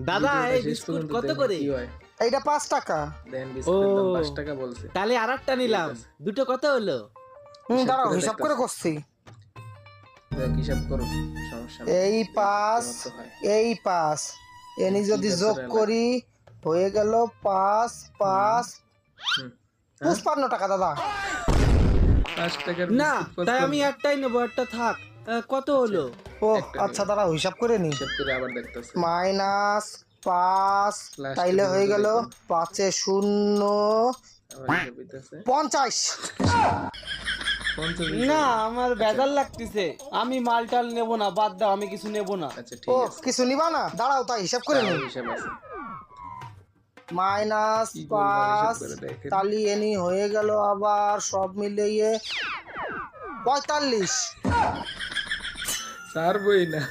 দাদা ভিডিওটা এই শেষ বিস্কুট পর্যন্ত কত দেখেন করে? কি হয়। এইটা 5 টাকা। দেন বিস্কুটের দাম ও। 5 টাকা বলছে। তাহলে আরেকটা নিলাম, ঠিক আছে। দুটো কত হলো? হিসাব দাঁড়াও করে হিসাব করে দেখতাছি। করছি। দেখ হিসাব করো, সমস্যা নেই। এই 5 মতো হয়। এই 5 এনি কি যদি বেচারা যোগ লাগে? করি হয়ে গেল 5 5 হুম। 55 টাকা দাদা। 5 টাকার না, বিস্কুট তাই 55 আমি একটাই নেবো, একটা থাক। কত হলো? ও একটা আচ্ছা নিলাম। দাঁড়াও হিসাব করে নি। হিসাব করে আবার দেখতাছি। -5 Last তাইলে পর্যন্ত হয়ে গেল দেখুন। 5 এ 0 আবার হিসাব হইতাছে। 50। 50 না, আমার বেজার লাগতেছে, আমি মালটাল নেবো না, বাদ দাও, আমি কিছু নেবো না। আচ্ছা ও ঠিক আছে। কিছু নিবা না, দাঁড়াও তাই হিসাব করে নি। তাও হিসাব আছে। কি গোলমাল হিসাব -5 করে দেখেন। তালি এনি হয়ে গেল আবার সব মিলিয়ে 45। ছাড়বই না।